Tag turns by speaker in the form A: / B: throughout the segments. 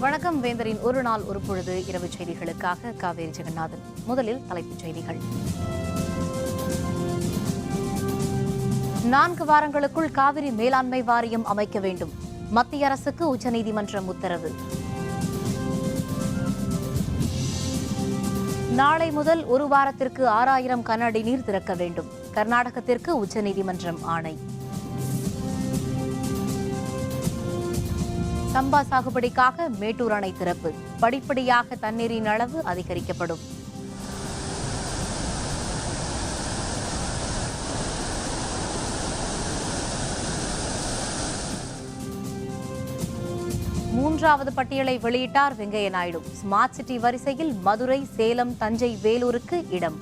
A: வணக்கம் வேந்தரின் ஒரு நாள் ஒரு பொழுது இரவு செய்திகளுக்காக காவேரி ஜெகநாதன். முதலில் தலைப்புச் செய்திகள். 4 வாரங்களுக்குள் காவிரி மேலாண்மை வாரியம் அமைக்க வேண்டும். மத்திய அரசுக்கு உச்சநீதிமன்றம் உத்தரவு. நாளை முதல் ஒரு வாரத்திற்கு 6000 கன அடி நீர் திறக்க வேண்டும். கர்நாடகத்திற்கு உச்சநீதிமன்றம் ஆணை. சம்பா சாகுபடிக்காக மேட்டூர் அணை திறப்பு. படிப்படியாக தண்ணீரின் அளவு அதிகரிக்கப்படும். மூன்றாவது பட்டியலை வெளியிட்டார் வெங்கையா நாயுடு. ஸ்மார்ட் சிட்டி வரிசையில் மதுரை, சேலம், தஞ்சை, வேலூருக்கு இடம்.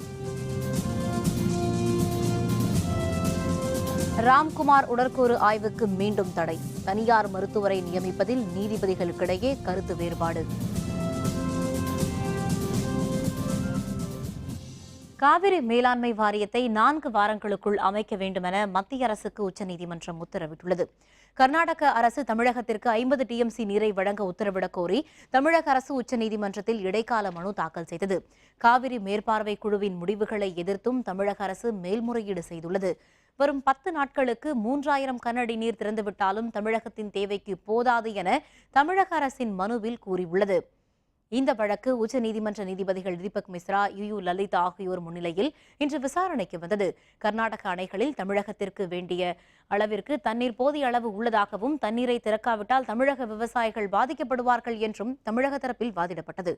A: ராம்குமார் உடற்கூறு ஆய்வுக்கு மீண்டும் தடை. தனியார் மருத்துவரை நியமிப்பதில் நீதிபதிகளுக்கிடையே கருத்து வேறுபாடு. காவிரி மேலாண்மை வாரியத்தை 4 வாரங்களுக்குள் அமைக்க வேண்டுமென மத்திய அரசுக்கு உச்சநீதிமன்றம் உத்தரவிட்டுள்ளது. கர்நாடக அரசு தமிழகத்திற்கு 50 டிஎம்சி நீரை வழங்க உத்தரவிடக் கோரி தமிழக அரசு உச்சநீதிமன்றத்தில் இடைக்கால மனு தாக்கல் செய்தது. காவிரி மேற்பார்வை குழுவின் முடிவுகளை எதிர்த்தும் தமிழக அரசு மேல்முறையீடு செய்துள்ளது. வரும் 10 நாட்களுக்கு 3000 கன அடி நீர் திறந்துவிட்டாலும் தமிழகத்தின் தேவைக்கு போதாது என தமிழக அரசின் மனுவில் கூறியுள்ளது. இந்த வழக்கு உச்சநீதிமன்ற நீதிபதிகள் தீபக் மிஸ்ரா, யு லலித் ஆகியோர் முன்னிலையில் இன்று விசாரணைக்கு வந்தது. கர்நாடக அணைகளில் தமிழகத்திற்கு வேண்டிய அளவிற்கு தண்ணீர் போதிய அளவு உள்ளதாகவும் தண்ணீரை திறக்காவிட்டால் தமிழக விவசாயிகள் பாதிக்கப்படுவார்கள் என்றும் தமிழக தரப்பில் வாதிடப்பட்டது.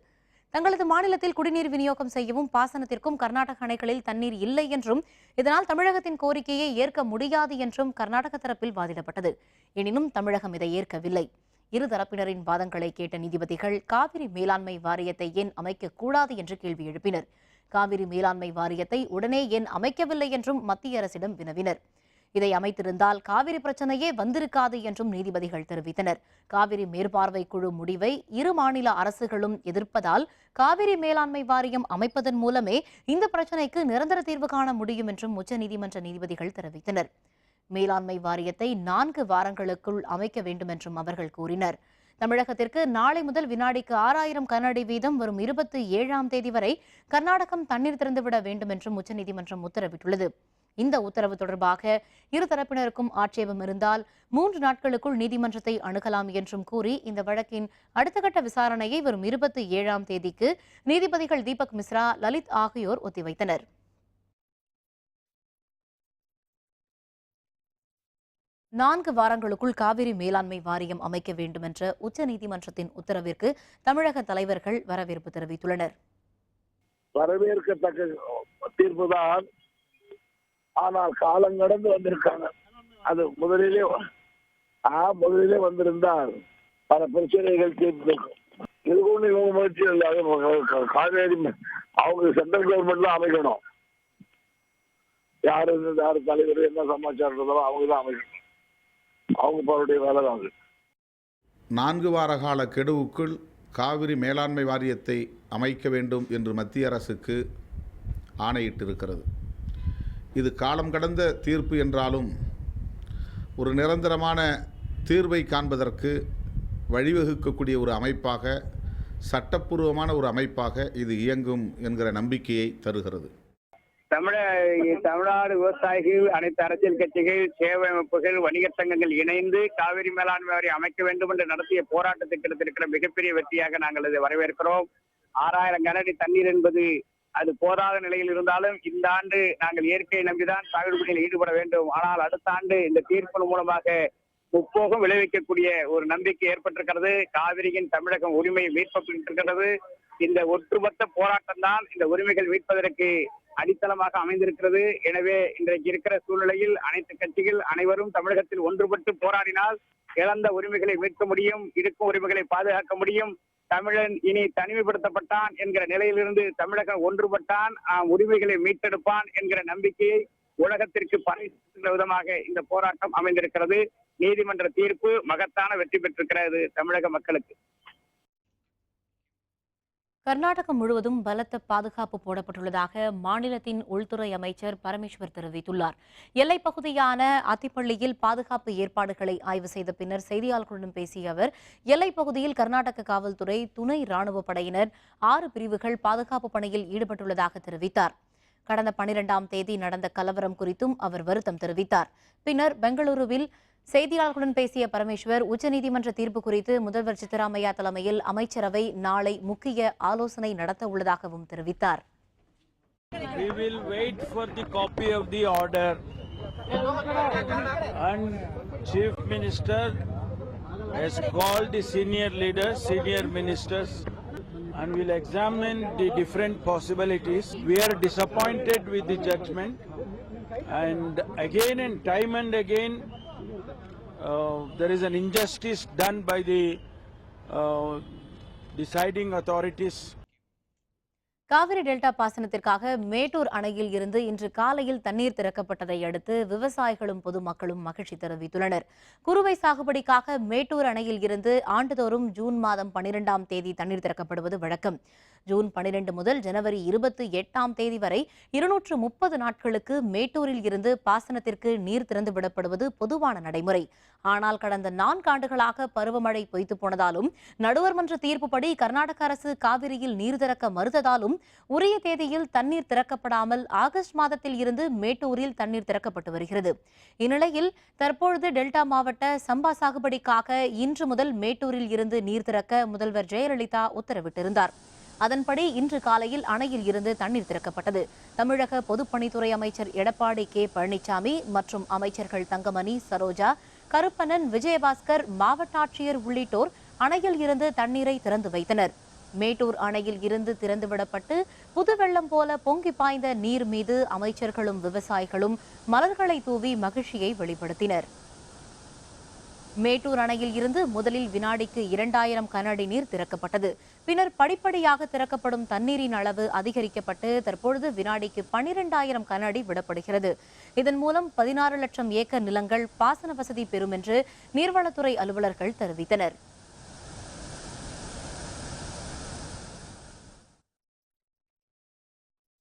A: தங்களது மாநிலத்தில் குடிநீர் விநியோகம் செய்யவும் பாசனத்திற்கும் கர்நாடக அணைகளில் தண்ணீர் இல்லை என்றும் இதனால் தமிழகத்தின் கோரிக்கையை ஏற்க முடியாது என்றும் கர்நாடக தரப்பில் வாதிடப்பட்டது. எனினும் தமிழகம் இதை ஏற்கவில்லை. இருதரப்பினரின் வாதங்களை கேட்ட நீதிபதிகள் காவிரி மேலாண்மை வாரியத்தை ஏன் அமைக்கக்கூடாது என்று கேள்வி எழுப்பினர். காவிரி மேலாண்மை வாரியத்தை உடனே ஏன் அமைக்கவில்லை என்றும் மத்திய அரசிடம் வினவினர். இதை அமைத்திருந்தால் காவிரி பிரச்சனையே வந்திருக்காது என்றும் நீதிபதிகள் தெரிவித்தனர். காவிரி மேற்பார்வை குழு முடிவை இரு மாநில அரசுகளும் எதிர்ப்பதால் காவிரி மேலாண்மை வாரியம் அமைப்பதன் மூலமே இந்த பிரச்சனைக்கு நிரந்தர தீர்வு காண முடியும் என்றும் உச்சநீதிமன்ற நீதிபதிகள் தெரிவித்தனர். மேலாண்மை வாரியத்தை 4 வாரங்களுக்குள் அமைக்க வேண்டும் என்றும் அவர்கள் கூறினர். தமிழகத்திற்கு நாளை முதல் வினாடிக்கு 6000 கன அடி வீதம் வரும் 27ஆம் தேதி வரை கர்நாடகம் தண்ணீர் திறந்துவிட வேண்டும் என்றும் உச்சநீதிமன்றம் உத்தரவிட்டுள்ளது. இந்த உத்தரவு தொடர்பாக இருதரப்பினருக்கும் ஆட்சேபம் இருந்தால் 3 நாட்களுக்குள் நீதிமன்றத்தை அணுகலாம் என்றும் கூறி இந்த வழக்கின் அடுத்த கட்ட விசாரணையை வரும் 27ஆம் தேதிக்கு நீதிபதிகள் தீபக் மிஸ்ரா, லலித் ஆகியோர் ஒத்திவைத்தனர். 4 வாரங்களுக்குள் காவிரி மேலாண்மை வாரியம் அமைக்க வேண்டும் என்ற உச்சநீதிமன்றத்தின் உத்தரவிற்கு தமிழக தலைவர்கள் வரவேற்பு தெரிவித்துள்ளனர்.
B: வரவேற்கத்தக்க தீர்ப்புதான். ஆனால் காலம் கடந்து வந்திருக்காங்க. அது முதலிலே வந்திருந்தால் பல பிரச்சனைகள் தீர்த்திருக்கும். இது ஒண்ணு இவங்க முயற்சி இல்லை. காவேரி அவங்க சென்ட்ரல் கவர்மெண்ட் தான் அமைக்கணும். யாரு தலைவர் என்ன சமாச்சாரம் அவங்க தான் அமைக்கணும். அவங்க அவருடைய வேலை தான்.
C: 4 வார கால கெடுவுக்குள் காவிரி மேலாண்மை வாரியத்தை அமைக்க வேண்டும் என்று மத்திய அரசுக்கு ஆணையிட்டிருக்கிறது. இது காலம் கடந்த தீர்ப்பு என்றாலும் ஒரு நிரந்தரமான தீர்வை காண்பதற்கு வழிவகுக்கக்கூடிய ஒரு அமைப்பாக, சட்டப்பூர்வமான ஒரு அமைப்பாக இது இயங்கும் என்கிற நம்பிக்கையை தருகிறது.
D: தமிழ்நாடு விவசாயிகள், அனைத்து அரசியல் கட்சிகள், சேவை அமைப்புகள், வணிகர் சங்கங்கள் இணைந்து காவிரி மேலாண்மை வாரியம் அமைக்க வேண்டும் என்று நடத்திய போராட்டத்தில் கிடைத்திருக்கிற மிகப்பெரிய வெற்றியாக நாங்கள் இதை வரவேற்கிறோம். 6000 கன அடி தண்ணீர் என்பது அது போதாத நிலையில் இருந்தாலும் இந்த ஆண்டு நாங்கள் இயற்கையை நம்பிதான் சாகுபடியில் ஈடுபட வேண்டும். ஆனால் அடுத்த ஆண்டு இந்த தீர்ப்பின் மூலமாக முப்போகம் விளைவிக்கக்கூடிய ஒரு நம்பிக்கை ஏற்பட்டிருக்கிறது. காவிரியின் தமிழகம் உரிமை மீட்கப்பட்டிருக்கிறது. இந்த ஒட்டுமொத்த போராட்டம் தான் இந்த உரிமைகள் மீட்பதற்கு அடித்தளமாக அமைந்திருக்கிறது. எனவே இன்றைக்கு இருக்கிற சூழ்நிலையில் அனைத்து கட்சிகள் அனைவரும் தமிழகத்தில் ஒன்றுபட்டு போராடினால் இழந்த உரிமைகளை மீட்க முடியும், இருக்கும் உரிமைகளை பாதுகாக்க முடியும். தமிழன் இனி தனிமைப்படுத்தப்பட்டான் என்கிற நிலையிலிருந்து தமிழகம் ஒன்றுபட்டான், உரிமைகளை மீட்டெடுப்பான் என்கிற நம்பிக்கையை உலகத்திற்கு பரிசுகிற விதமாக இந்த போராட்டம் அமைந்திருக்கிறது. நீதிமன்ற தீர்ப்பு மகத்தான வெற்றி பெற்றிருக்கிறது தமிழக மக்களுக்கு.
A: கர்நாடகம் முழுவதும் பலத்த பாதுகாப்பு போடப்பட்டுள்ளதாக மாநிலத்தின் உள்துறை அமைச்சர் பரமேஸ்வர் தெரிவித்துள்ளார். எல்லைப் பகுதியான அத்திப்பள்ளியில் பாதுகாப்பு ஏற்பாடுகளை ஆய்வு செய்த பின்னர் செய்தியாளர்களிடம் பேசிய அவர், எல்லைப் பகுதியில் கர்நாடக காவல்துறை, துணை ராணுவப் படையினர் 6 பிரிவுகள் பாதுகாப்பு பணியில் ஈடுபட்டுள்ளதாக தெரிவித்தார். கடந்த 12ஆம் தேதி நடந்த கலவரம் குறித்தும் அவர் வருத்தம் தெரிவித்தார். பின்னர் பெங்களூருவில் செய்தியாளர்களுடன் பேசிய பரமேஸ்வர், உச்சநீதிமன்ற தீர்ப்பு குறித்து முதல்வர் சித்தராமையா தலைமையில் அமைச்சரவை நாளை முக்கிய ஆலோசனை நடத்த உள்ளதாகவும் தெரிவித்தார்.
E: We will wait for the copy of the order and Chief Minister has called the senior leaders, senior ministers, and will examine the different possibilities. We are disappointed with the judgment, and again and again there is an injustice done by the deciding authorities.
A: Kaveri delta பாசனத்திற்காக மேட்டூர் அணையில் இருந்து இன்று காலையில் தண்ணீர் திறக்கப்பட்டதை அடுத்து விவசாயிகளும் பொதுமக்களும் மகிழ்ச்சி தெரிவித்துள்ளனர். குறுவை சாகுபடிக்காக மேட்டூர் அணையில் இருந்து ஆண்டுதோறும் ஜூன் மாதம் 12ஆம் தேதி தண்ணீர் திறக்கப்படுவது வழக்கம். ஜூன் 12 முதல் ஜனவரி 28ஆம் தேதி வரை 230 நாட்களுக்கு மேட்டூரில் இருந்து பாசனத்திற்கு நீர் திறந்துவிடப்படுவது பொதுவான நடைமுறை. ஆனால் கடந்த 4 ஆண்டுகளாக பருவமழை பொய்த்து போனதாலும், நடுவர் மன்ற தீர்ப்புப்படி கர்நாடக அரசு காவிரியில் நீர் திறக்க மறுத்ததாலும் உரிய தேதியில் தண்ணீர் திறக்கப்படாமல் ஆகஸ்ட் மாதத்தில் இருந்து மேட்டூரில் தண்ணீர் திறக்கப்பட்டு வருகிறது. இந்நிலையில் தற்பொழுது டெல்டா மாவட்ட சம்பா சாகுபடிக்காக இன்று முதல் மேட்டூரில் இருந்து நீர் திறக்க முதல்வர் ஜெயலலிதா உத்தரவிட்டிருந்தார். அதன்படி இன்று காலையில் அணையில் இருந்து தண்ணீர் திறக்கப்பட்டது. தமிழக பொதுப்பணித்துறை அமைச்சர் எடப்பாடி கே பழனிசாமி மற்றும் அமைச்சர்கள் தங்கமணி, சரோஜா, கருப்பணன், விஜயபாஸ்கர், மாவட்ட ஆட்சியர் உள்ளிட்டோர் அணையில் இருந்து தண்ணீரை திறந்து வைத்தனர். மேட்டூர் அணையில் இருந்து திறந்துவிடப்பட்டு புது வெள்ளம் போல பொங்கி பாய்ந்த நீர் மீது அமைச்சர்களும் விவசாயிகளும் மலர்களை தூவி மகிழ்ச்சியை வெளிப்படுத்தினர். மேட்டூர் அணையில் இருந்து முதலில் வினாடிக்கு 2000 கன அடி நீர் திறக்கப்பட்டது. பின்னர் படிப்படியாக திறக்கப்படும் தண்ணீரின் அளவு அதிகரிக்கப்பட்டு தற்பொழுது வினாடிக்கு 12,000 கன அடி விடப்படுகிறது. இதன் மூலம் 16 லட்சம் ஏக்கர் நிலங்கள் பாசன வசதி பெறும் என்று நீர்வளத்துறை அலுவலர்கள் தெரிவித்தனர்.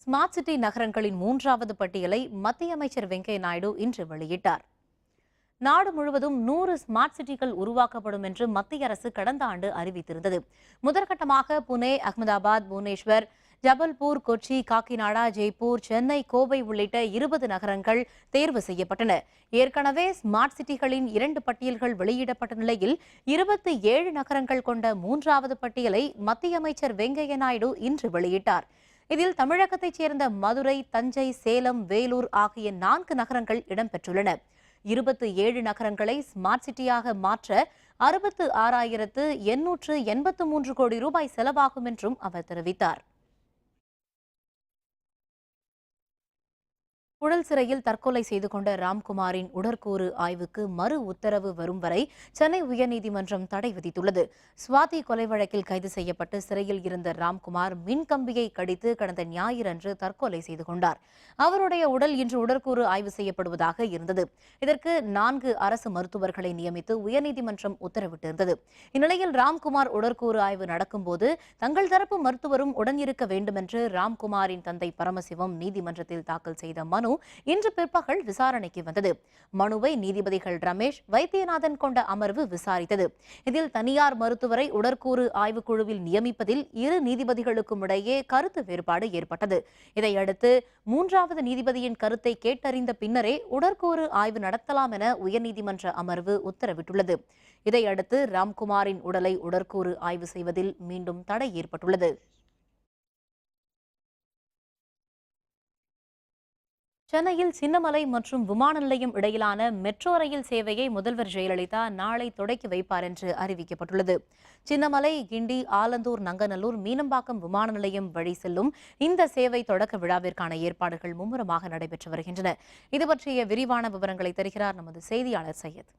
A: ஸ்மார்ட் சிட்டி நகரங்களின் 3வது பட்டியலை மத்திய அமைச்சர் வெங்கையா நாயுடு இன்று வெளியிட்டார். நாடு முழுவதும் 100 ஸ்மார்ட் சிட்டிகள் உருவாக்கப்படும் என்று மத்திய அரசு கடந்த ஆண்டு அறிவித்திருந்தது. முதற்கட்டமாக புனே, அகமதாபாத், புவனேஸ்வர், ஜபல்பூர், கொச்சி, காக்கிநாடா, ஜெய்ப்பூர், சென்னை, கோவை உள்ளிட்ட 20 நகரங்கள் தேர்வு செய்யப்பட்டன. ஏற்கனவே ஸ்மார்ட் சிட்டிகளின் 2 பட்டியல்கள் வெளியிடப்பட்ட நிலையில் 27 நகரங்கள் கொண்ட 3வது பட்டியலை மத்திய அமைச்சர் வெங்கையா நாயுடு இன்று வெளியிட்டார். இதில் தமிழகத்தைச் சேர்ந்த மதுரை, தஞ்சை, சேலம், வேலூர் ஆகிய 4 நகரங்கள் இடம்பெற்றுள்ளன. 27 நகரங்களை ஸ்மார்ட் சிட்டியாக மாற்ற 66,883 கோடி ரூபாய் செலவாகும் என்றும் அவர் தெரிவித்தார். புழல் சிறையில் தற்கொலை செய்து கொண்ட ராம்குமாரின் உடற்கூறு ஆய்வுக்கு மறு உத்தரவு வரும் வரை சென்னை உயர்நீதிமன்றம் தடை விதித்துள்ளது. சுவாதி கொலை வழக்கில் கைது செய்யப்பட்டு சிறையில் இருந்த ராம்குமார் மின்கம்பியை கடித்து கடந்த ஞாயிறன்று தற்கொலை செய்து கொண்டார். அவருடைய உடல் இன்று உடற்கூறு ஆய்வு செய்யப்படுவதாக இருந்தது. இதற்கு 4 அரசு மருத்துவர்களை நியமித்து உயர்நீதிமன்றம் உத்தரவிட்டிருந்தது. இந்நிலையில் ராம்குமார் உடற்கூறு ஆய்வு நடக்கும்போது தங்கள் தரப்பு மருத்துவரும் உடன் இருக்க வேண்டும் என்று ராம்குமாரின் தந்தை பரமசிவம் நீதிமன்றத்தில் தாக்கல் செய்த மனு இன்று பிற்பகல் விசாரணைக்கு வந்தது. மனுவை நீதிபதிகள் ரமேஷ், வைத்தியநாதன் கொண்ட அமர்வு விசாரித்தது. இதில் தனியார் மருத்துவரை உடற்கூறு ஆய்வுக்குழுவில் நியமிப்பதில் 2 நீதிபதிகளுக்கும் இடையே கருத்து வேறுபாடு ஏற்பட்டது. இதையடுத்து 3வது நீதிபதியின் கருத்தை கேட்டறிந்த பின்னரே உடற்கூறு ஆய்வு நடத்தலாம் என உயர்நீதிமன்ற அமர்வு உத்தரவிட்டுள்ளது. இதையடுத்து ராம்குமாரின் உடலை உடற்கூறு ஆய்வு செய்வதில் மீண்டும் தடை ஏற்பட்டுள்ளது. சென்னையில் சின்னமலை மற்றும் விமான நிலையம் இடையிலான மெட்ரோ ரயில் சேவையை முதல்வர் ஜெயலலிதா நாளை தொடக்கி வைப்பார் என்று அறிவிக்கப்பட்டுள்ளது. சின்னமலை, கிண்டி, ஆலந்தூர், நங்கநல்லூர், மீனம்பாக்கம் விமான நிலையம் வழி செல்லும் இந்த சேவை தொடக்க விழாவிற்கான ஏற்பாடுகள் மும்முரமாக நடைபெற்று வருகின்றன. இது பற்றிய விரிவான விவரங்களை தருகிறார் நமது செய்தியாளர் சையத்.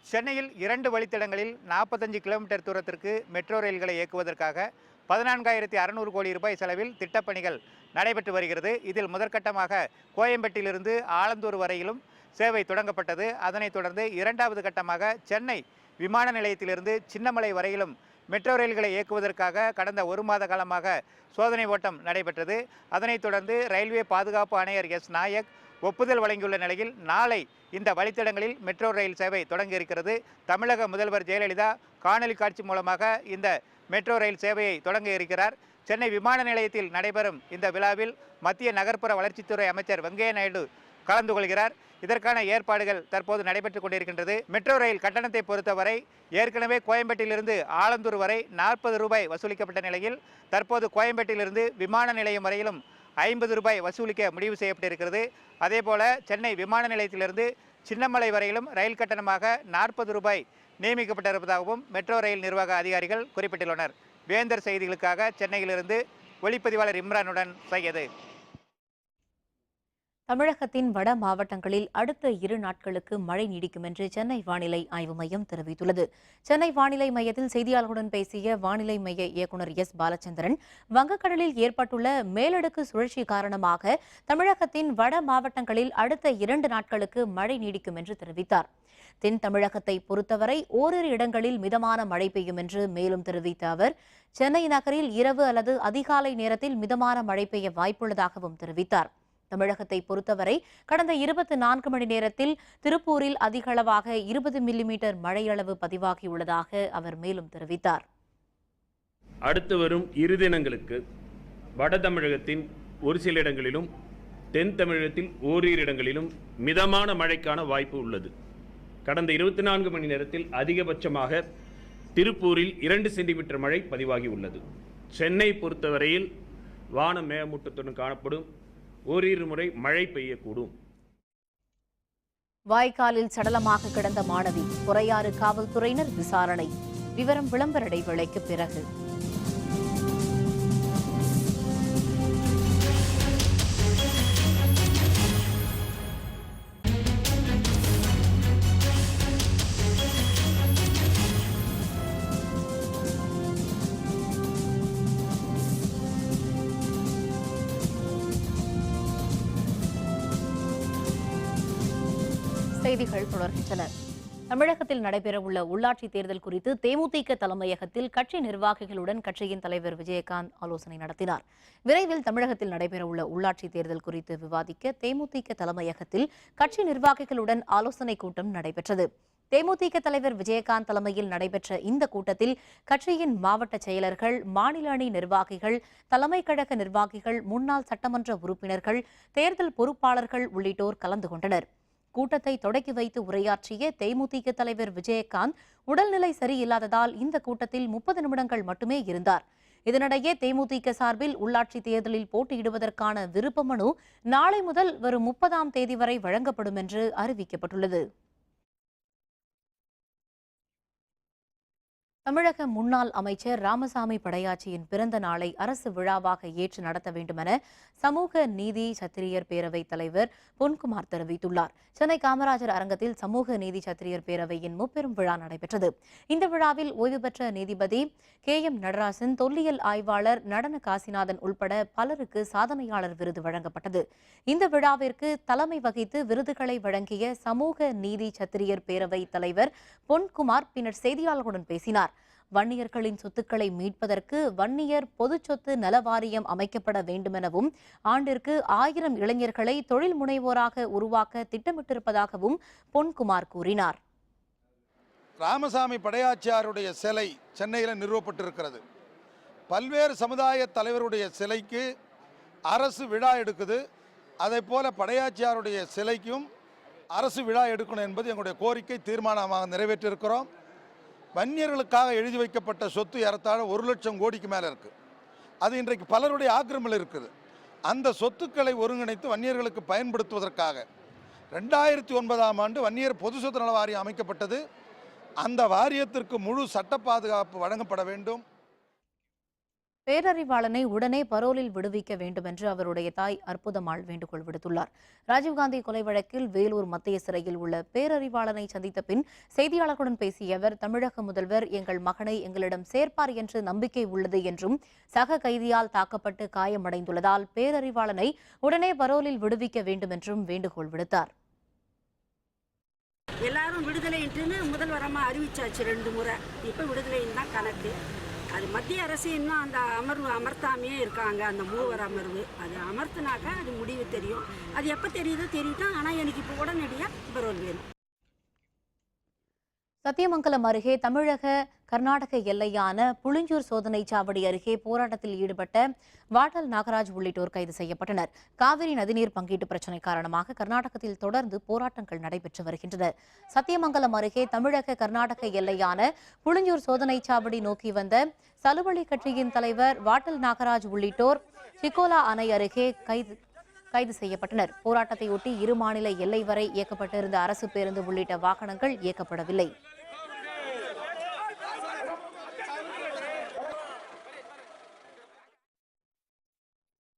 F: சென்னையில் 2 வழித்தடங்களில் 45 கிலோமீட்டர் தூரத்திற்கு மெட்ரோ ரயில்களை இயக்குவதற்காக 14,600 கோடி ரூபாய் செலவில் திட்டப்பணிகள் நடைபெற்று வருகிறது. இதில் முதற்கட்டமாக கோயம்பேட்டிலிருந்து ஆலந்தூர் வரையிலும் சேவை தொடங்கப்பட்டது. அதனைத் தொடர்ந்து 2வது கட்டமாக சென்னை விமான நிலையத்திலிருந்து சின்னமலை வரையிலும் மெட்ரோ ரயில்களை இயக்குவதற்காக கடந்த ஒரு மாத காலமாக சோதனை ஓட்டம் நடைபெற்றது. அதனைத் தொடர்ந்து ரயில்வே பாதுகாப்பு ஆணையர் எஸ் நாயக் ஒப்புதல் வழங்கியுள்ள நிலையில் நாளை இந்த வழித்தடங்களில் மெட்ரோ ரயில் சேவை தொடங்க இருக்கிறது. தமிழக முதல்வர் ஜெயலலிதா காணொலி காட்சி மூலமாக இந்த மெட்ரோ ரயில் சேவையை தொடங்க இருக்கிறார். சென்னை விமான நிலையத்தில் நடைபெறும் இந்த விழாவில் மத்திய நகர்ப்புற வளர்ச்சித்துறை அமைச்சர் வெங்கையா நாயுடு கலந்து கொள்கிறார். இதற்கான ஏற்பாடுகள் தற்போது நடைபெற்றுக் கொண்டிருக்கின்றது. மெட்ரோ ரயில் கட்டணத்தை பொறுத்தவரை ஏற்கனவே கோயம்பேட்டிலிருந்து ஆலந்தூர் வரை 40 ரூபாய் வசூலிக்கப்பட்ட நிலையில் தற்போது கோயம்பேட்டிலிருந்து விமான நிலையம் வரையிலும் 50 ரூபாய் வசூலிக்க முடிவு செய்யப்பட்டிருக்கிறது. அதேபோல சென்னை விமான நிலையத்திலிருந்து சின்னமலை வரையிலும் ரயில் கட்டணமாக 40 ரூபாய் நியமிக்கப்பட்டிருப்பதாகவும் மெட்ரோ ரயில் நிர்வாக அதிகாரிகள் குறிப்பிட்டுள்ளனர். வேந்தர் செய்திகளுக்காக சென்னையிலிருந்து ஒளிப்பதிவாளர் இம்ரானுடன் சையது.
A: தமிழகத்தின் வட மாவட்டங்களில் அடுத்த 2 நாட்களுக்கு மழை நீடிக்கும் என்று சென்னை வானிலை ஆய்வு மையம் தெரிவித்துள்ளது. சென்னை வானிலை மையத்தில் செய்தியாளர்களுடன் பேசிய வானிலை மைய இயக்குநர் எஸ் பாலச்சந்திரன், வங்கக்கடலில் ஏற்பட்டுள்ள மேலடுக்கு சுழற்சி காரணமாக தமிழகத்தின் வட மாவட்டங்களில் அடுத்த 2 நாட்களுக்கு மழை நீடிக்கும் என்று தெரிவித்தார். தென் தமிழகத்தை பொறுத்தவரை ஓரிரு இடங்களில் மிதமான மழை பெய்யும் என்று மேலும் தெரிவித்த அவர், சென்னை நகரில் இரவு அல்லது அதிகாலை நேரத்தில் மிதமான மழை பெய்ய வாய்ப்புள்ளதாகவும் தெரிவித்தார். தமிழகத்தை பொறுத்தவரை கடந்த 24 மணி நேரத்தில் திருப்பூரில் அதிகளவாக 20 மில்லிமீட்டர் மழையளவு பதிவாகியுள்ளதாக அவர் மேலும் தெரிவித்தார்.
G: அடுத்து வரும் 2 தினங்களுக்கு வட தமிழகத்தின் ஒரு சில இடங்களிலும் தென் தமிழகத்தில் ஓரிரு இடங்களிலும் மிதமான மழைக்கான வாய்ப்பு உள்ளது. கடந்த 24 மணி நேரத்தில் அதிகபட்சமாக திருப்பூரில் 2 சென்டிமீட்டர் மழை பதிவாகி உள்ளது. சென்னை பொறுத்தவரையில் வானம் மேகமூட்டத்துடன் காணப்படும், ஓரிரு முறை மழை பெய்யக்கூடும்.
A: வாய்க்காலில் சடலமாக கிடந்த மாணவி, பொறையாறு காவல்துறையினர் விசாரணை. விவரம் விளம்பர இடைவேளைக்கு பிறகு. செய்திகள் தொடர்கின்றன. தமிழகத்தில் நடைபெறவுள்ள உள்ளாட்சி தேர்தல் குறித்து தேமுதிக தலைமையகத்தில் கட்சி நிர்வாகிகளுடன் கட்சியின் தலைவர் விஜயகாந்த் ஆலோசனை நடத்தினார். விரைவில் தமிழகத்தில் நடைபெறவுள்ள உள்ளாட்சி தேர்தல் குறித்து விவாதிக்க தேமுதிக தலைமையகத்தில் கட்சி நிர்வாகிகளுடன் ஆலோசனை கூட்டம் நடைபெற்றது. தேமுதிக தலைவர் விஜயகாந்த் தலைமையில் நடைபெற்ற இந்த கூட்டத்தில் கட்சியின் மாவட்ட செயலர்கள், மாநில அணி நிர்வாகிகள், தலைமை கழக நிர்வாகிகள், முன்னாள் சட்டமன்ற உறுப்பினர்கள், தேர்தல் பொறுப்பாளர்கள் உள்ளிட்டோர் கலந்து கொண்டனர். கூட்டத்தை தொடக்கி வைத்து உரையாற்றிய தேமுதிக தலைவர் விஜயகாந்த், உடல்நிலை சரியில்லாததால் இந்த கூட்டத்தில் 30 நிமிடங்கள் மட்டுமே இருந்தார். இதனிடையே தேமுதிக சார்பில் உள்ளாட்சி தேர்தலில் போட்டியிடுவதற்கான விருப்ப மனு நாளை முதல் வரும் 30ஆம் தேதி வரை வழங்கப்படும் என்று அறிவிக்கப்பட்டுள்ளது. தமிழக முன்னாள் அமைச்சர் ராமசாமி படையாச்சியின் பிறந்த நாளை அரசு விழாவாக ஏற்று நடத்த வேண்டுமென சமூக நீதி சத்திரியர் பேரவைத் தலைவர் பொன்குமார் தெரிவித்துள்ளார். சென்னை காமராஜர் அரங்கத்தில் சமூக நீதி சத்திரியர் பேரவையின் முப்பெரும் விழா நடைபெற்றது. இந்த விழாவில் ஓய்வு பெற்ற நீதிபதி KM நடராசன், தொல்லியல் ஆய்வாளர் நடன காசிநாதன் உள்பட பலருக்கு சாதனையாளர் விருது வழங்கப்பட்டது. இந்த விழாவிற்கு தலைமை வகித்து விருதுகளை வழங்கிய சமூக நீதி சத்திரியர் பேரவைத் தலைவர் பொன்குமார் பின்னர் செய்தியாளர்களுடன் பேசினார். வன்னியர்களின் சொத்துக்களை மீட்பதற்கு வன்னியர் பொதுச் சொத்து நல வாரியம் அமைக்கப்பட வேண்டுமெனவும், ஆண்டிற்கு 1000 இளைஞர்களை தொழில் முனைவோராக உருவாக்க திட்டமிட்டிருப்பதாகவும் பொன்குமார் கூறினார்.
H: ராமசாமி படையாச்சியாருடைய சிலை சென்னையில் நிறுவப்பட்டிருக்கிறது. பல்வேறு சமுதாய தலைவருடைய சிலைக்கு அரசு விழா எடுக்குது. அதே போல படையாச்சியாருடைய சிலைக்கும் அரசு விழா எடுக்கணும் என்பது எங்களுடைய கோரிக்கை, தீர்மானமாக நிறைவேற்றியிருக்கிறோம். வன்னியர்களுக்காக எழுதி வைக்கப்பட்ட சொத்து ஏறத்தாழ 1 லட்சம் கோடிக்கு மேலே இருக்குது. அது இன்றைக்கு பலருடைய ஆக்கிரமில் இருக்குது. அந்த சொத்துக்களை ஒருங்கிணைத்து வன்னியர்களுக்கு பயன்படுத்துவதற்காக 2009ஆம் ஆண்டு வன்னியர் பொது சொத்து நல வாரியம் அமைக்கப்பட்டது. அந்த வாரியத்திற்கு முழு சட்ட பாதுகாப்பு வழங்கப்பட வேண்டும்.
A: பேரறிவாளனை உடனே பரோலில் விடுவிக்க வேண்டும் என்று அவருடைய தாய் அற்புதம்மாள் வேண்டுகோள் விடுத்துள்ளார். ராஜீவ்காந்தி கொலை வழக்கில் வேலூர் மத்திய சிறையில் உள்ள பேரறிவாளனை சந்தித்த பின் செய்தியாளர்களுடன் பேசிய அவர், தமிழக முதல்வர் எங்கள் மகனை எங்களிடம் சேர்ப்பார் என்று நம்பிக்கை உள்ளது என்றும், சக கைதியால் தாக்கப்பட்டு காயமடைந்துள்ளதால் பேரறிவாளனை உடனே பரோலில் விடுவிக்க வேண்டும் என்றும் வேண்டுகோள் விடுத்தார்.
I: எல்லாரும் விடுதலைன்ட்டுன்னு முதல்வரமாக அறிவிச்சாச்சு 2 முறை. இப்போ விடுதலைன்னு தான் கணக்கு. அது மத்திய அரசு இன்னும் அந்த அமர்வு அமர்த்தாமையே இருக்காங்க. அந்த 3 அமர்வு அது அமர்த்தினாக்கா அது முடிவு தெரியும். அது எப்போ தெரியுதோ தெரியட்டும். ஆனால் எனக்கு இப்போ உடனடியாக பரோல் வேணும்.
A: சத்தியமங்கலம் அருகே தமிழக கர்நாடக எல்லையான புளிஞ்சூர் சோதனை சாவடி அருகே போராட்டத்தில் ஈடுபட்ட வாட்டல் நாகராஜ் உள்ளிட்டோர் கைது செய்யப்பட்டனர். காவிரி நதிநீர் பங்கீட்டு பிரச்சினை காரணமாக கர்நாடகத்தில் தொடர்ந்து போராட்டங்கள் நடைபெற்று வருகின்றன. சத்தியமங்கலம் அருகே தமிழக கர்நாடக எல்லையான புளிஞ்சூர் சோதனை சாவடி நோக்கி வந்த சலுவலி கட்சியின் தலைவர் வாட்டல் நாகராஜ் உள்ளிட்டோர் சிக்கோலா அணை அருகே கைது செய்யப்பட்டனர். போராட்டத்தை ஒட்டி 2 மாநில எல்லை வரை இயக்கப்பட்டிருந்த அரசு பேருந்து உள்ளிட்ட வாகனங்கள் இயக்கப்படவில்லை.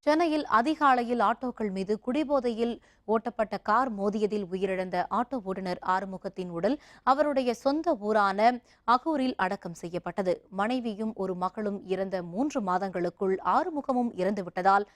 A: சென்னையில் அதிகாலையில் ஆட்டோக்கள் மீது குடிபோதையில் ஓட்டப்பட்ட கார் மோதியதில் உயிரிழந்த ஆட்டோ ஓட்டுநர் ஆறுமுகத்தின் உடல் அவருடைய சொந்த ஊரான அகூரில் அடக்கம் செய்யப்பட்டது. மனைவியும் ஒரு மகளும் இறந்த 3 மாதங்களுக்குள் ஆறுமுகமும் இறந்துவிட்டதால்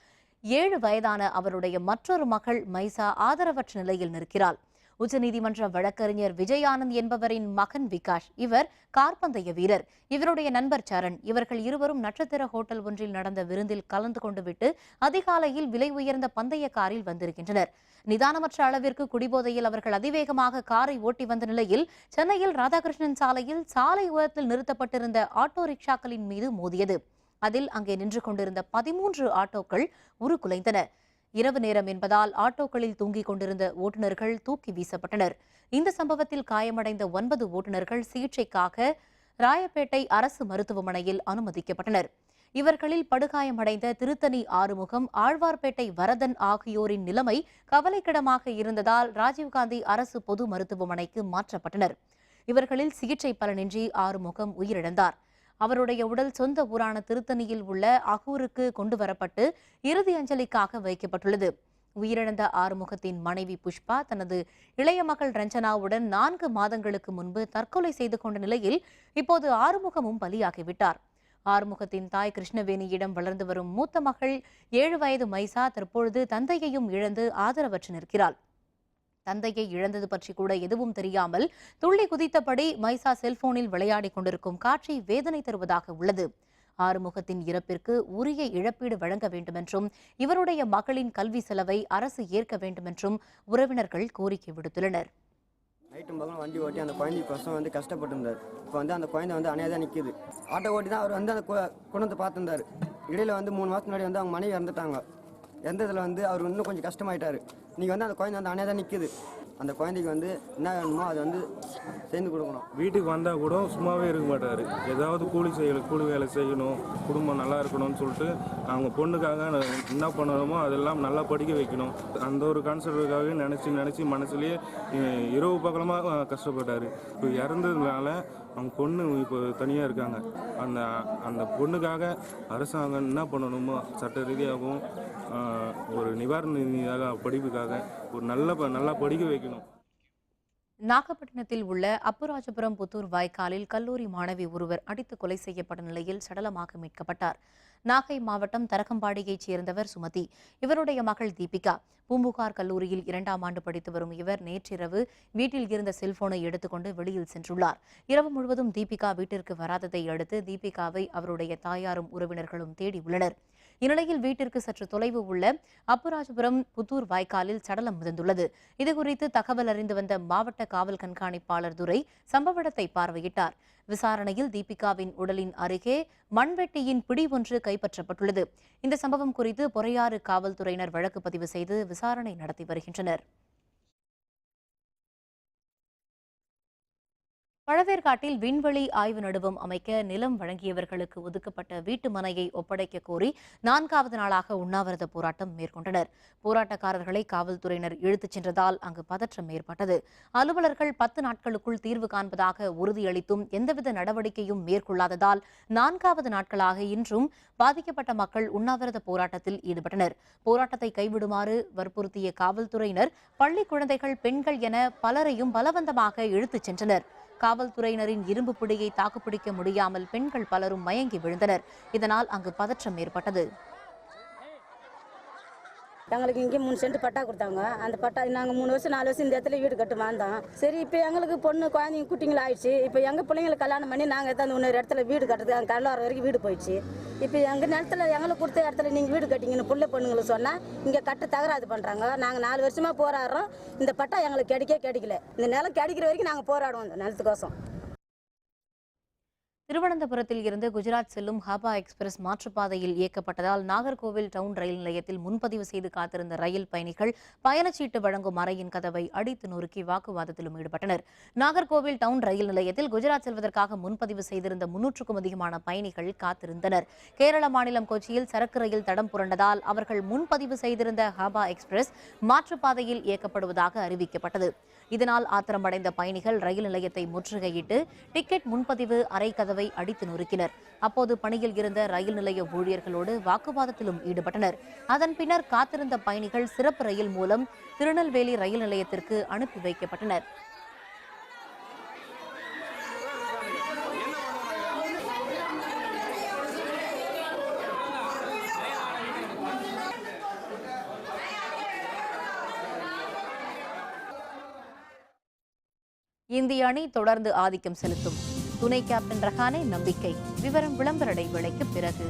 A: 7 வயதான அவருடைய மற்றொரு மகள் மைசா ஆதரவற்ற நிலையில் நிற்கிறாள். உச்சநீதிமன்ற வழக்கறிஞர் விஜயானந்த் என்பவரின் மகன் விகாஷ். இவர் கார்பந்தய வீரர். இவருடைய நண்பர் சரண். இவர்கள் இருவரும் நட்சத்திர ஹோட்டல் ஒன்றில் நடந்த விருந்தில் கலந்து கொண்டு விட்டு அதிகாலையில் விலை உயர்ந்த பந்தய காரில் வந்திருக்கின்றனர். நிதானமற்ற அளவிற்கு குடிபோதையில் அவர்கள் அதிவேகமாக காரை ஓட்டி வந்த நிலையில் சென்னையில் ராதாகிருஷ்ணன் சாலையில் சாலை ஓரத்தில் நிறுத்தப்பட்டிருந்த ஆட்டோ ரிக்ஷாக்களின் மீது மோதியது. அதில் அங்கே நின்று கொண்டிருந்த 13 ஆட்டோக்கள் உருக்குலைந்தன. இரவு நேரம் என்பதால் ஆட்டோக்களில் தூங்கிக் கொண்டிருந்த ஓட்டுநர்கள் தூக்கி வீசப்பட்டனர். இந்த சம்பவத்தில் காயமடைந்த 9 ஓட்டுநர்கள் சிகிச்சைக்காக ராயப்பேட்டை அரசு மருத்துவமனையில் அனுமதிக்கப்பட்டனர். இவர்களில் படுகாயமடைந்த திருத்தணி ஆறுமுகம், ஆழ்வார்பேட்டை வரதன் ஆகியோரின் நிலைமை கவலைக்கிடமாக இருந்ததால் ராஜீவ்காந்தி அரசு பொது மருத்துவமனைக்கு மாற்றப்பட்டனர். இவர்களில் சிகிச்சை பலனின்றி ஆறுமுகம் உயிரிழந்தார். அவருடைய உடல் சொந்த ஊரான திருத்தணியில் உள்ள அகூருக்கு கொண்டு வரப்பட்டு இறுதி அஞ்சலிக்காக வைக்கப்பட்டுள்ளது. உயிரிழந்த ஆறுமுகத்தின் மனைவி புஷ்பா தனது இளைய மகள் ரஞ்சனாவுடன் 4 மாதங்களுக்கு முன்பு தற்கொலை செய்து கொண்ட நிலையில் இப்போது ஆறுமுகமும் பலியாகிவிட்டார். ஆறுமுகத்தின் தாய் கிருஷ்ணவேணியிடம் வளர்ந்து வரும் மூத்த மகள் 7 வயது மைசா தற்பொழுது தந்தையையும் இழந்து ஆதரவற்று நிற்கிறாள். தந்தையை இழந்தது பற்றி கூட எதுவும் தெரியாமல் துள்ளி குதித்தபடி மைசா செல்போனில் விளையாடிக் கொண்டிருக்கும் காட்சி வேதனை தருவதாக உள்ளது. ஆறுமுகத்தின் இறப்பிற்கு உரிய இழப்பீடு வழங்க வேண்டுமென்றும் இவருடைய மகளின் கல்வி செலவை அரசு ஏற்க வேண்டுமென்றும் உறவினர்கள் கோரிக்கை விடுத்துள்ளனர்.
J: நைட்டும் பக்கம் வண்டி ஓட்டி அந்த குழந்தைக்கு வந்து கஷ்டப்பட்டிருந்தார். இப்போ அந்த குழந்தை அணையாக நிற்கிது. ஆட்டோ ஓட்டி தான் அவர் அந்த குணத்தை பார்த்துருந்தார். இடையில 3 மாதத்துக்கு முன்னாடி அவங்க மனைவி இறந்துட்டாங்க. எந்ததில் அவர் இன்னும் கொஞ்சம் கஷ்டமாயிட்டாரு. நீங்கள் அந்த குழந்தை அணையாக தான் நிற்கிது. அந்த குழந்தைக்கு என்ன வேணுமோ அதை சேர்ந்து கொடுக்கணும்.
K: வீட்டுக்கு வந்தால் கூட சும்மாவே இருக்க மாட்டார். ஏதாவது கூலி வேலை செய்யணும், குடும்பம் நல்லா இருக்கணும்னு சொல்லிட்டு அவங்க பொண்ணுக்காக என்ன பண்ணணுமோ அதெல்லாம் நல்லா படிக்க வைக்கணும். அந்த ஒரு கான்செப்டுக்காக நினச்சி மனசுலேயே இரவு பகலமாக கஷ்டப்பட்டார். இப்போ இறந்ததுனால அவங்க பொண்ணு இப்போ தனியாக இருக்காங்க. அந்த பொண்ணுக்காக அரசாங்கம் என்ன பண்ணணுமோ சட்ட ரீதியாகவும் ஒரு நிவாரண நிதியாக படிப்புக்காக ஒரு நல்லா படிக்க வைக்கணும்.
A: நாகப்பட்டினத்தில் உள்ள அப்புராஜபுரம் புத்தூர் வாய்க்காலில் கல்லூரி மாணவி ஒருவர் அடித்து கொலை செய்யப்பட்ட நிலையில் சடலமாக மீட்கப்பட்டார். நாகை மாவட்டம் தரகம்பாடியைச் சேர்ந்தவர் சுமதி. இவருடைய மகள் தீபிகா. பூம்புகார் கல்லூரியில் 2ஆம் ஆண்டு படித்து வரும் இவர் நேற்றிரவு வீட்டில் இருந்த செல்போனை எடுத்துக்கொண்டு வெளியில் சென்றுள்ளார். இரவு முழுவதும் தீபிகா வீட்டிற்கு வராததை அடுத்து தீபிகாவை அவருடைய தாயாரும் உறவினர்களும் தேடி உள்ளனர். இந்நிலையில் வீட்டிற்கு சற்று தொலைவு உள்ள அப்புராஜபுரம் புத்தூர் வாய்க்காலில் சடலம் மிதந்துள்ளது. இதுகுறித்து தகவல் அறிந்து வந்த மாவட்ட காவல் கண்காணிப்பாளர் துரை சம்பவ இடத்தை பார்வையிட்டார். விசாரணையில் தீபிகாவின் உடலின் அருகே மண்வெட்டியின் பிடி ஒன்று கைப்பற்றப்பட்டுள்ளது. இந்த சம்பவம் குறித்து பொறையாறு காவல்துறையினர் வழக்கு பதிவு செய்து விசாரணை நடத்தி வருகின்றனர். பழவேற்காட்டில் விண்வெளி ஆய்வு நடுவம் அமைக்க நிலம் வழங்கியவர்களுக்கு ஒதுக்கப்பட்ட வீட்டு மனையை ஒப்படைக்க கோரி 4வது நாளாக உண்ணாவிரத போராட்டம் மேற்கொண்டனர். போராட்டக்காரர்களை காவல்துறையினர் இழுத்துச் சென்றதால் அங்கு பதற்றம் ஏற்பட்டது. அலுவலர்கள் 10 நாட்களுக்குள் தீர்வு காண்பதாக உறுதியளித்தும் எந்தவித நடவடிக்கையும் மேற்கொள்ளாததால் 4வது நாட்களாக இன்றும் பாதிக்கப்பட்ட மக்கள் உண்ணாவிரத போராட்டத்தில் ஈடுபட்டனர். போராட்டத்தை கைவிடுமாறு வற்புறுத்திய காவல்துறையினர் பள்ளி குழந்தைகள், பெண்கள் என பலரையும் பலவந்தமாக இழுத்துச் சென்றனர். காவல்துறையினரின் இரும்பு பிடியை தாக்குப்பிடிக்க முடியாமல் பெண்கள் பலரும் மயங்கி விழுந்தனர். இதனால் அங்கு பதற்றம் ஏற்பட்டது.
L: எங்களுக்கு இங்கே 3 சென்ட் பட்டா கொடுத்தாங்க. அந்த பட்டா நாங்கள் 3 வருஷம் 4 வருஷம் இந்த இடத்துல வீடு கட்டுமாந்தோம். சரி இப்போ எங்களுக்கு பொண்ணு குழந்தைங்க குட்டிங்களும் ஆயிடுச்சு. இப்போ எங்கள் பிள்ளைங்களுக்கு கல்யாணம் பண்ணி நாங்கள் எதாவது இன்னொரு இடத்துல வீடு கட்டுறது அங்கே கடலோரம் வரைக்கும் வீடு போயிடுச்சு. இப்போ எங்கள் நிலத்துல எங்களுக்கு கொடுத்த இடத்துல நீங்கள் வீடு கட்டிங்கன்னு பிள்ளை பொண்ணுங்களுக்கு சொன்னால் இங்கே கட்ட தகராது பண்ணுறாங்க. நாங்கள் 4 வருஷமாக போராடுறோம். இந்த பட்டா எங்களுக்கு கிடைக்கல. இந்த நிலம் கிடைக்கிற வரைக்கும் நாங்கள் போராடுவோம் இந்த நிலத்துக்கோசம்.
A: திருவனந்தபுரத்தில் இருந்து குஜராத் செல்லும் ஹாபா எக்ஸ்பிரஸ் மாற்றுப்பாதையில் இயக்கப்பட்டதால் நாகர்கோவில் டவுன் ரயில் நிலையத்தில் முன்பதிவு செய்து காத்திருந்த ரயில் பயணிகள் பயணச்சீட்டு வழங்கும் அறையின் கதவை அடித்து நொறுக்கி வாக்குவாதத்திலும் ஈடுபட்டனர். நாகர்கோவில் டவுன் ரயில் நிலையத்தில் குஜராத் செல்வதற்காக முன்பதிவு செய்திருந்த 300க்கும் அதிகமான பயணிகள் காத்திருந்தனர். கேரள மாநிலம் கொச்சியில் சரக்கு ரயில் தடம் புரண்டதால் அவர்கள் முன்பதிவு செய்திருந்த ஹாபா எக்ஸ்பிரஸ் மாற்றுப்பாதையில் இயக்கப்படுவதாக அறிவிக்கப்பட்டது. இதனால் ஆத்திரமடைந்த பயணிகள் ரயில் நிலையத்தை முற்றுகையிட்டு டிக்கெட் முன்பதிவு அறை கதவை அடித்து நொறுக்கினர். அப்போது பணியில் இருந்த ரயில் நிலைய ஊழியர்களோடு வாக்குவாதத்திலும் ஈடுபட்டனர். அதன் பின்னர் காத்திருந்த பயணிகள் சிறப்பு ரயில் மூலம் திருநெல்வேலி ரயில் நிலையத்திற்கு அனுப்பி வைக்கப்பட்டனர். இந்திய அணி தொடர்ந்து ஆதிக்கம் செலுத்தும். துணை கேப்டன் ரஹானே நம்பிக்கை. விவரம் விளம்பர இடைவேளைக்கு பிறகு.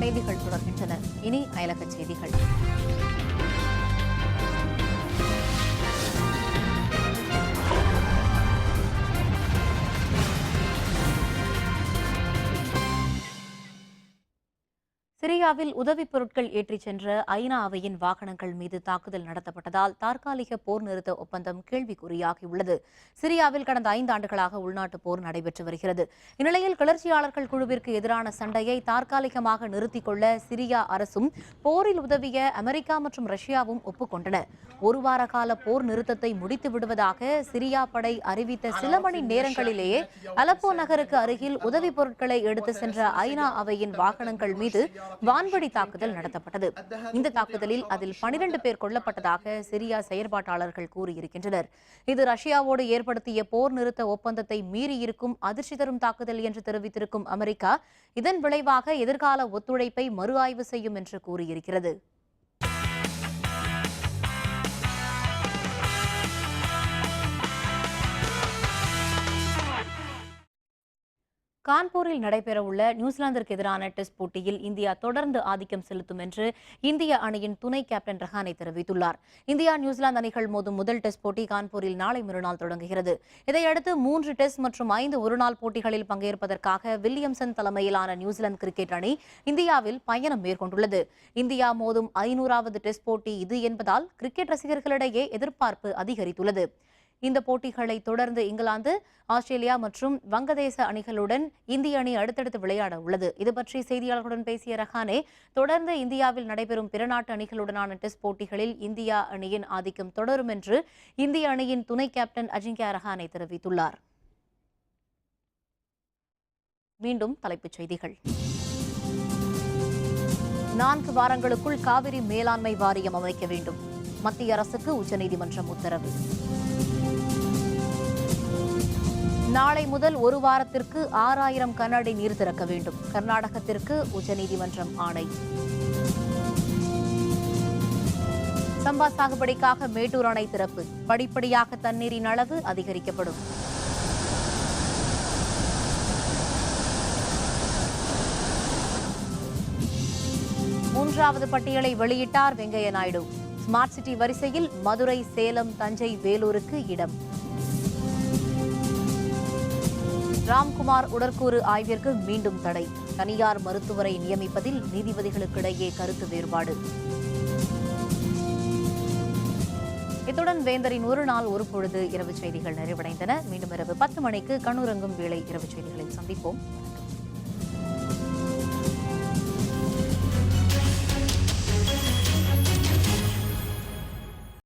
A: செய்திகள் தொடர்கின்றன. இனி அயலக செய்திகள். சிரியாவில் உதவிப் பொருட்கள் ஏற்றிச் சென்ற ஐநா அவையின் வாகனங்கள் மீது தாக்குதல் நடத்தப்பட்டதால் தற்காலிக போர் நிறுத்த ஒப்பந்தம் கேள்விக்குறியாகியுள்ளது. சிரியாவில் கடந்த 5 ஆண்டுகளாக உள்நாட்டு போர் நடைபெற்று வருகிறது. இந்நிலையில் கிளர்ச்சியாளர்கள் குழுவிற்கு எதிரான சண்டையை தற்காலிகமாக நிறுத்திக் கொள்ள சிரியா அரசும் போரில் உதவிய அமெரிக்கா மற்றும் ரஷ்யாவும் ஒப்புக்கொண்டன. 1 வார கால போர் நிறுத்தத்தை முடித்து விடுவதாக சிரியா படை அறிவித்த சில மணி நேரங்களிலேயே அலப்போ நகருக்கு அருகில் உதவிப் பொருட்களை எடுத்து சென்ற ஐநா அவையின் வாகனங்கள் மீது வான்வழி தாக்குதல் நடத்தப்பட்டது. இந்த தாக்குதலில் அதில் 12 பேர் கொல்லப்பட்டதாக சிரியா செயற்பாட்டாளர்கள் கூறியிருக்கின்றனர். இது ரஷ்யாவோடு ஏற்படுத்திய போர் நிறுத்த ஒப்பந்தத்தை மீறியிருக்கும் அதிர்ச்சி தரும் தாக்குதல் என்று தெரிவித்திருக்கும் அமெரிக்கா இதன் விளைவாக எதிர்கால ஒத்துழைப்பை மறு ஆய்வு செய்யும் என்று கூறியிருக்கிறது. கான்பூரில் நடைபெறவுள்ள நியூசிலாந்திற்கு எதிரான டெஸ்ட் போட்டியில் இந்தியா தொடர்ந்து ஆதிக்கம் செலுத்தும் என்று இந்திய அணியின் துணை கேப்டன் ரஹானே தெரிவித்துள்ளார். இந்தியா நியூசிலாந்து அணிகள் மோதும் முதல் டெஸ்ட் போட்டி கான்பூரில் நாளை மறுநாள் தொடங்குகிறது. இதையடுத்து 3 டெஸ்ட் மற்றும் 5 ஒருநாள் போட்டிகளில் பங்கேற்பதற்காக வில்லியம்சன் தலைமையிலான நியூசிலாந்து கிரிக்கெட் அணி இந்தியாவில் பயணம் மேற்கொண்டுள்ளது. இந்தியா மோதும் 500வது டெஸ்ட் போட்டி இது என்பதால் கிரிக்கெட் ரசிகர்களிடையே எதிர்பார்ப்பு அதிகரித்துள்ளது. இந்த போட்டிகளை தொடர்ந்து இங்கிலாந்து, ஆஸ்திரேலியா மற்றும் வங்கதேச அணிகளுடன் இந்திய அணி அடுத்தடுத்து விளையாட உள்ளது. இதுபற்றி செய்தியாளர்களுடன் பேசிய ரஹானே, தொடர்ந்து இந்தியாவில் நடைபெறும் பிற நாட்டு அணிகளுடனான டெஸ்ட் போட்டிகளில் இந்தியா அணியின் ஆதிக்கம் தொடரும் என்று இந்திய அணியின் துணை கேப்டன் அஜிங்கியா ரஹானே தெரிவித்துள்ளார். மீண்டும் தலைப்புச் செய்திகள். 4 வாரங்களுக்குள் காவிரி மேலாண்மை வாரியம் அமைக்க வேண்டும். மத்திய அரசுக்கு உச்சநீதிமன்றம் உத்தரவு. நாளை முதல் 1 வாரத்திற்கு 6000 கன அடி நீர் திறக்க வேண்டும். கர்நாடகத்திற்கு உச்சநீதிமன்றம் ஆணை. சம்பா சாகுபடிக்காக மேட்டூர் அணை திறப்பு. படிப்படியாக தண்ணீரின் அளவு அதிகரிக்கப்படும். மூன்றாவது பட்டியலை வெளியிட்டார் வெங்கையா நாயுடு. ஸ்மார்ட் சிட்டி வரிசையில் மதுரை, சேலம், தஞ்சை, வேலூருக்கு இடம். ராம்குமார் உடற்கூறு ஆய்விற்கு மீண்டும் தடை. தனியார் மருத்துவரை நியமிப்பதில் நீதிபதிகளுக்கிடையே கருத்து வேறுபாடு. இத்துடன் வேந்தரின் ஒரு நாள் ஒரு பொழுது இரவு செய்திகள் நிறைவடைந்தன. மீண்டும் இரவு 10 மணிக்கு கண்ணுறங்கும் வேளை இரவு செய்திகளில் சந்திப்போம்.